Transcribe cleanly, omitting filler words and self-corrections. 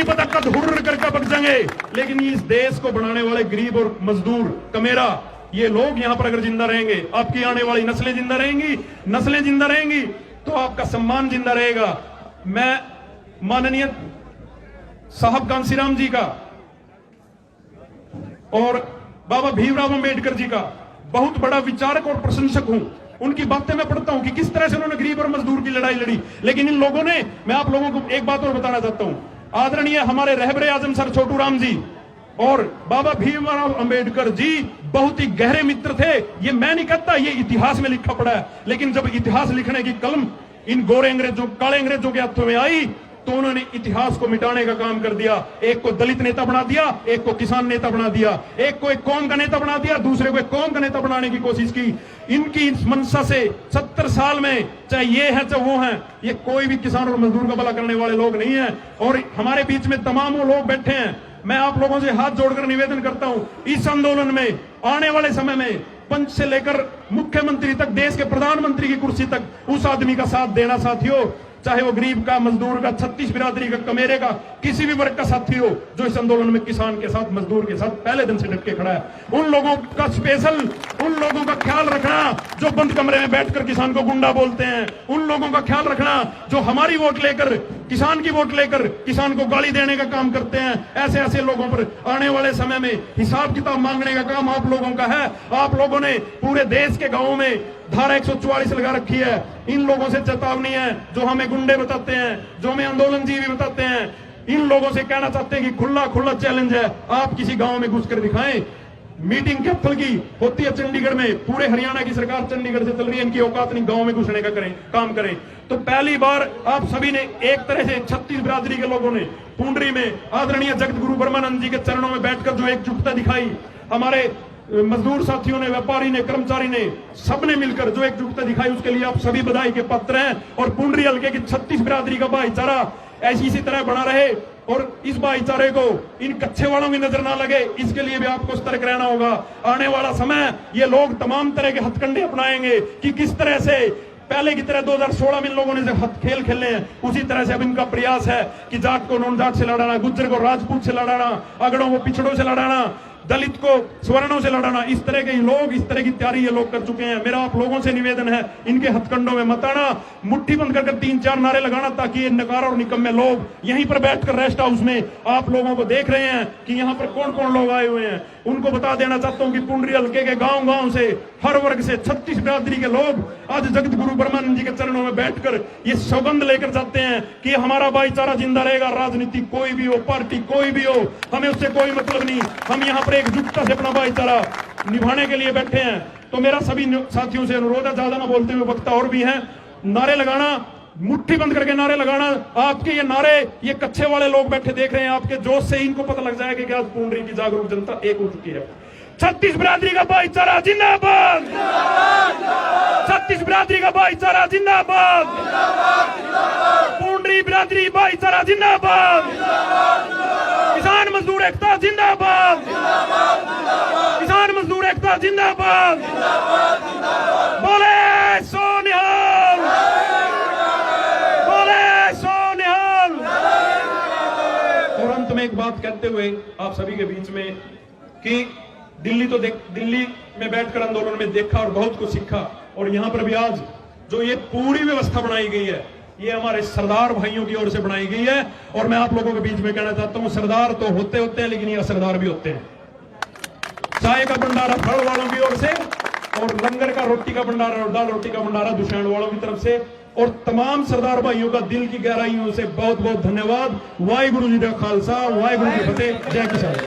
पता कद हुर्र करके बच जाएंगे, लेकिन इस देश को बनाने वाले गरीब और मजदूर कमेरा ये लोग यहां पर अगर जिंदा रहेंगे, आपकी आने वाली नस्लें जिंदा रहेंगी तो आपका सम्मान जिंदा रहेगा। मैं माननीय साहब कांसीराम जी का और बाबा भीमराव अंबेडकर जी का बहुत बड़ा विचारक और प्रशंसक हूं। उनकी बातें मैं पढ़ता हूं कि किस तरह से उन्होंने गरीब और मजदूर की लड़ाई लड़ी। लेकिन इन लोगों ने, मैं आप लोगों को एक बात और बताना चाहता हूं, आदरणीय हमारे रहबरे आजम सर छोटू राम जी और बाबा भीमराव अंबेडकर जी बहुत ही गहरे मित्र थे। ये मैं नहीं कहता, ये इतिहास में लिखा पड़ा है। लेकिन जब इतिहास लिखने की कलम इन गोरे अंग्रेजों, काले अंग्रेजों के हाथों में आई तो उन्होंने इतिहास को मिटाने का काम कर दिया। एक को दलित नेता बना दिया, एक को किसान नेता बना दिया, एक को एक कौम का नेता बना दिया, दूसरे को एक कौम का नेता बनाने की कोशिश की। इनकी इस मंशा से 70 साल में, चाहे ये है चाहे वो है, ये कोई भी किसान और मजदूर का भला करने वाले लोग नहीं है। और हमारे बीच में तमाम वो लोग बैठे हैं। मैं आप लोगों से हाथ जोड़कर निवेदन करता हूं, इस आंदोलन में आने वाले समय में पंच से लेकर मुख्यमंत्री तक, देश के प्रधानमंत्री की कुर्सी तक उस आदमी का साथ देना साथियों, चाहे वो गरीब का, मजदूर का, 36 बिरादरी का, कमेरे का, किसी भी वर्ग का साथी हो जो इस आंदोलन में किसान के साथ, मजदूर के साथ पहले दिन से डट के खड़ा है। उन लोगों का स्पेशल, उन लोगों का ख्याल रखना जो बंद कमरे में बैठकर किसान को गुंडा बोलते हैं। उन लोगों का ख्याल रखना जो हमारी वोट लेकर, किसान की वोट लेकर किसान को गाली देने का काम करते हैं। ऐसे ऐसे लोगों पर आने वाले समय में हिसाब किताब मांगने का काम आप लोगों का है। आप लोगों ने पूरे देश के गांवों में धारा 144 लगा रखी है। इन लोगों से चेतावनी है जो हमें गुंडे बताते हैं, जो हमें आंदोलनजीवी बताते हैं। इन लोगों से कहना चाहते हैं कि खुला खुला चैलेंज है, आप किसी गांव में घुसकर दिखाएं। मीटिंग कैथल की होती है चंडीगढ़ में, पूरे हरियाणा की सरकार चंडीगढ़ से चल रही है, इनकी औकात नहीं गांव में घुसने का काम करें। तो पहली बार आप सभी ने एक तरह से 36 बिरादरी के लोगों ने पुंडरी में आदरणीय जगत गुरु ब्रह्मानंद जी के चरणों में बैठकर जो एकजुटता दिखाई, हमारे मजदूर साथियों ने, व्यापारी ने, कर्मचारी ने, सबने मिलकर जो एकजुटता दिखाई, उसके लिए आप सभी बधाई के पात्र हैं। और पुंडरी हल्के की 36 बिरादरी का भाईचारा ऐसी इसी तरह बना रहे और इस भाईचारे को इन कच्चे वालों की नजर ना लगे, इसके लिए भी आपको सतर्क रहना होगा। आने वाला समय ये लोग तमाम तरह के हथकंडे अपनाएंगे कि किस तरह से पहले की तरह 2016 में इन लोगों ने जो खेल खेले हैं, उसी तरह से अब इनका प्रयास है कि जाट को नॉन जाट से लड़ाना, गुज्जर को राजपूत से लड़ाना, अगड़ों को पिछड़ों से लड़ाना, दलित को स्वर्णों से लड़ाना। इस तरह के लोग, इस तरह की तैयारी ये लोग कर चुके हैं। मेरा आप लोगों से निवेदन है, इनके हथकंडों में मत आना, मुट्ठी बंद कर 3-4 नारे लगाना, ताकि ये नकार और निकम्मे लोग यहीं पर बैठकर रेस्ट हाउस में आप लोगों को देख रहे हैं कि यहाँ पर कौन कौन लोग आए हुए हैं। उनको बता देना चाहता हूँ कि पुंडरी हल्के के गांव गांव से, हर वर्ग से 36 बिरादरी के लोग आज जगत गुरु ब्रह्मानंद जी के चरणों में बैठकर ये सौगंध लेकर जाते हैं कि हमारा भाईचारा जिंदा रहेगा। राजनीति कोई भी हो, पार्टी कोई भी हो, हमें उससे कोई मतलब नहीं। हम यहाँ पर एकजुटता से अपना भाईचारा निभाने के लिए बैठे हैं। तो मेरा सभी साथियों से अनुरोध है, ज्यादा ना बोलते हुए, वक्ता और भी हैं, नारे लगाना, मुट्ठी बंद करके नारे लगाना। आपके ये नारे, ये कच्चे वाले लोग बैठे देख रहे हैं, आपके जोश से इनको पता लग जाएगा कि आज पुंडरी की जागरूक जनता एक हो चुकी है। 36 बिरादरी का भाईचारा जिंदाबाद, 36 बिरादरी का भाईचारा जिंदाबाद, पुंडरी बिरादरी भाईचारा जिंदाबाद, किसान मजदूर एकता जिंदाबाद, किसान मजदूर एकता जिंदाबाद, बोले सो निहाल, बोले सो निहाल। और अंत में एक बात कहते हुए आप सभी के बीच में कि दिल्ली में बैठकर आंदोलन में देखा और बहुत कुछ सीखा, और यहां पर भी आज जो ये पूरी व्यवस्था बनाई गई है, ये हमारे सरदार भाइयों की ओर से बनाई गई है। और मैं आप लोगों के बीच में कहना चाहता हूं, सरदार तो होते हैं, लेकिन ये असरदार भी होते हैं। चाय का भंडारा फल वालों की ओर से, और लंगर का, रोटी का भंडारा और दाल रोटी का भंडारा दुशान वालों की तरफ से, और तमाम सरदार भाइयों का दिल की गहराइयों से बहुत बहुत धन्यवाद। वाहिगुरु जी का खालसा, वाहिगुरु जी की फतेह। जय किसान।